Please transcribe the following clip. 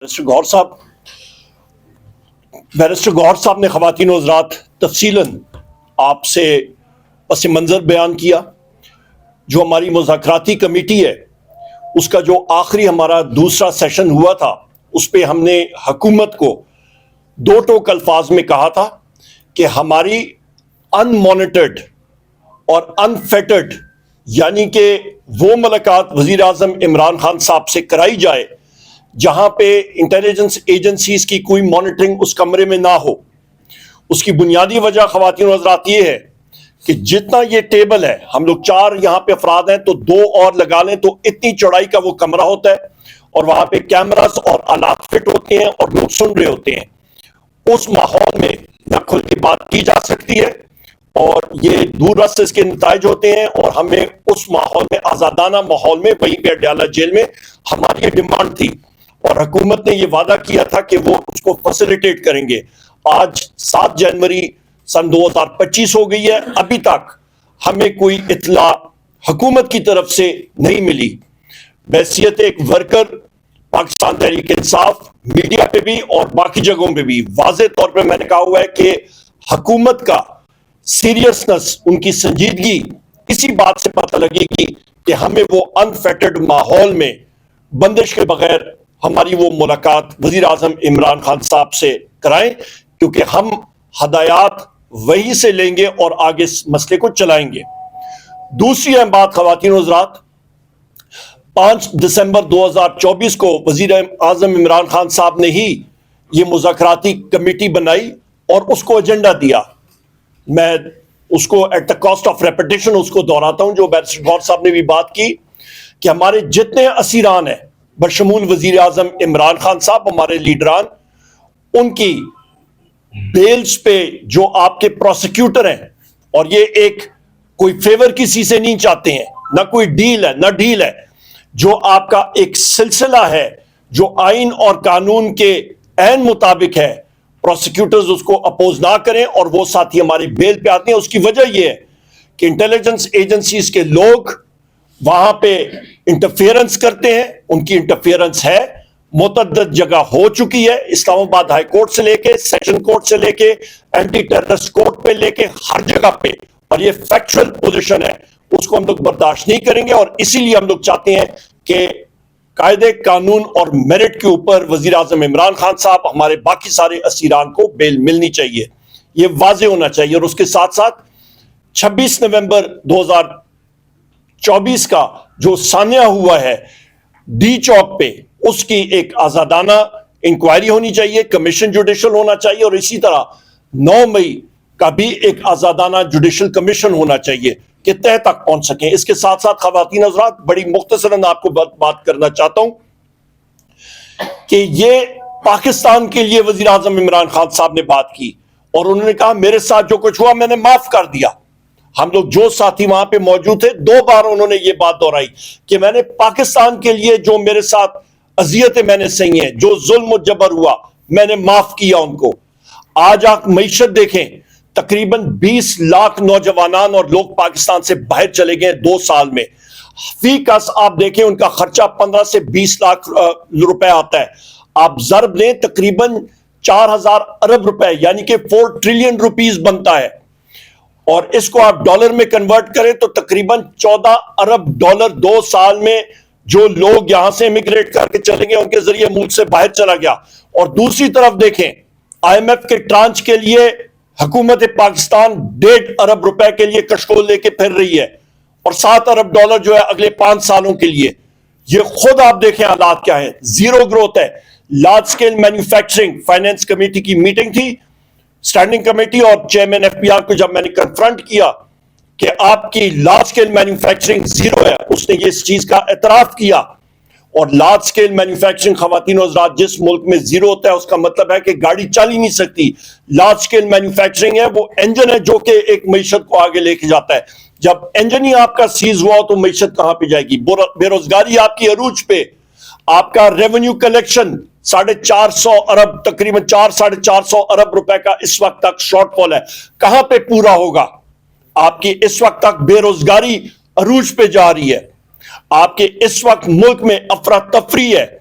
Barrister Gauhar साहब ने ख़वातीन हज़रात तफसीलन आपसे पस मंज़र बयान किया। जो हमारी मुज़ाकराती कमेटी है उसका जो आखिरी हमारा दूसरा सेशन हुआ था उस पर हमने हुकूमत को दो टोक अल्फाज में कहा था कि हमारी अनमॉनिटर्ड और अनफेटर्ड यानी कि वो मुलाकात वज़ीर आज़म इमरान खान साहब से कराई जाए जहां पे इंटेलिजेंस एजेंसीज की कोई मॉनिटरिंग उस कमरे में ना हो। उसकी बुनियादी वजह ख़वातीन हज़रात ये है कि जितना ये टेबल है, हम लोग 4 यहाँ पे अफराद हैं तो 2 और लगा लें तो इतनी चौड़ाई का वो कमरा होता है और वहां पे कैमरास और आलात फिट होते हैं और लोग सुन रहे होते हैं। उस माहौल में न खुल के बात की जा सकती है और ये दूर रस्त इसके नताइज होते हैं और हमें उस माहौल में, आज़ादाना माहौल में, वहीं पे अडयाला जेल में हमारी ये डिमांड थी और हुकूमत ने ये वादा किया था कि वो उसको फैसिलिटेट करेंगे। आज 7 जनवरी सन 2025 हो गई है, अभी तक हमें कोई इत्तला हुकूमत की तरफ से नहीं मिली। बहैसियत एक वर्कर पाकिस्तान तहरीक इंसाफ मीडिया पे भी और बाकी जगहों पे भी वाज़े तौर पे मैंने कहा हुआ है कि हुकूमत का सीरियसनेस, उनकी संजीदगी इसी बात से पता लगेगी कि हमें वो अनफेटर्ड माहौल में बंदिश के बगैर हमारी वो मुलाकात वज़ीर आज़म इमरान खान साहब से कराएं, क्योंकि हम हदायत वही से लेंगे और आगे इस मसले को चलाएंगे। दूसरी अहम बात ख़वातीन हज़रात, 5 दिसंबर 2024 को वज़ीर आज़म इमरान खान साहब ने ही ये मुज़ाकराती कमेटी बनाई और उसको एजेंडा दिया। मैं उसको at the cost of repetition उसको दोहराता हूं, जो बैरिस्टर गौहर साहब ने भी बात की कि हमारे जितने असीरान हैं बशमूल वज़ीर आज़म इमरान खान साहब, हमारे लीडरान, उनकी बेल्स पे जो आपके प्रोसिक्यूटर हैं, और ये एक कोई फेवर किसी से नहीं चाहते हैं, ना कोई डील है ना ढील है, जो आपका एक सिलसिला है जो आइन और कानून के ऐन मुताबिक है, प्रोसिक्यूटर्स उसको अपोज ना करें और वो साथी हमारे बेल पे आते हैं। उसकी वजह यह है कि इंटेलिजेंस एजेंसीज के लोग वहां पे इंटरफेरेंस करते हैं। उनकी इंटरफेरेंस है, मुतअद्दिद जगह हो चुकी है, इस्लामाबाद हाई कोर्ट से लेके सेशन कोर्ट से लेके एंटी टेररिस्ट कोर्ट पे लेके हर जगह पे, और ये फैक्चुअल पोजीशन है, उसको हम लोग बर्दाश्त नहीं करेंगे। और इसीलिए हम लोग चाहते हैं कि कायदे कानून और मेरिट के ऊपर वज़ीर आज़म इमरान खान साहब, हमारे बाकी सारे असीरान को बेल मिलनी चाहिए, ये वाज़े होना चाहिए। और उसके साथ साथ 26 नवंबर 2024 का जो सान्या हुआ है डी चौक पे, उसकी एक आज़ादाना इंक्वायरी होनी चाहिए, कमीशन जुडिशल होना चाहिए, और इसी तरह 9 मई का भी एक आज़ादाना जुडिशल कमीशन होना चाहिए कि तह तक पहुंच सकें। इसके साथ साथ ख़वातीन हज़रात, बड़ी मुख्तसरन आपको बात करना चाहता हूं कि ये पाकिस्तान के लिए वज़ीर आज़म इमरान खान साहब ने बात की और उन्होंने कहा मेरे साथ जो कुछ हुआ मैंने माफ कर दिया। हम लोग जो साथी वहां पे मौजूद थे, 2 बार उन्होंने ये बात दोहराई कि मैंने पाकिस्तान के लिए जो मेरे साथ अजियतें मैंने सही हैं, जो जुल्म और जबर हुआ, मैंने माफ किया उनको। आज आप मईशत देखें, तकरीबन 20 लाख नौजवान और लोग पाकिस्तान से बाहर चले गए 2 साल में। फी कस आप देखें उनका खर्चा 15 से 20 लाख रुपए आता है। आप ज़रब लें, तकरीबन 4000 अरब रुपए यानी कि 4 ट्रिलियन रुपीस बनता है, और इसको आप डॉलर में कन्वर्ट करें तो तकरीबन 14 अरब डॉलर 2 साल में जो लोग यहां से इमिग्रेट करके चले गए, उनके जरिए मुल्क से बाहर चला गया। और दूसरी तरफ देखें, IMF के ट्रांच के लिए हुकूमत पाकिस्तान 1.5 अरब रुपए के लिए कशकोल लेके फिर रही है, और 7 अरब डॉलर जो है अगले 5 सालों के लिए। ये खुद आप देखें हालात क्या है, जीरो ग्रोथ है। Large scale manufacturing finance committee की मीटिंग थी, स्टैंडिंग कमेटी, और चेयरमैन FPR को जब मैंने कन्फ्रंट किया कि आपकी लार्ज स्केल मैन्युफैक्चरिंग जीरो है, उसने ये इस चीज का एतराफ किया। और लार्ज स्केल मैन्युफैक्चरिंग ख़वातीन हज़रात, जिस मुल्क में जीरो होता है उसका मतलब है कि गाड़ी चल ही नहीं सकती। लार्ज स्केल मैन्युफैक्चरिंग है वो इंजन है जो कि एक मईशत को आगे लेके जाता है। जब इंजन ही आपका सीज हुआ तो मईशत कहां पे जाएगी? बेरोजगारी आपकी अरूज पे, आपका रेवेन्यू कलेक्शन 450 अरब, तकरीबन 400-450 अरब रुपए का इस वक्त तक शॉर्टफॉल है, कहां पे पूरा होगा? आपकी इस वक्त तक बेरोजगारी अरूज पे जा रही है, आपके इस वक्त मुल्क में अफरा तफरी है,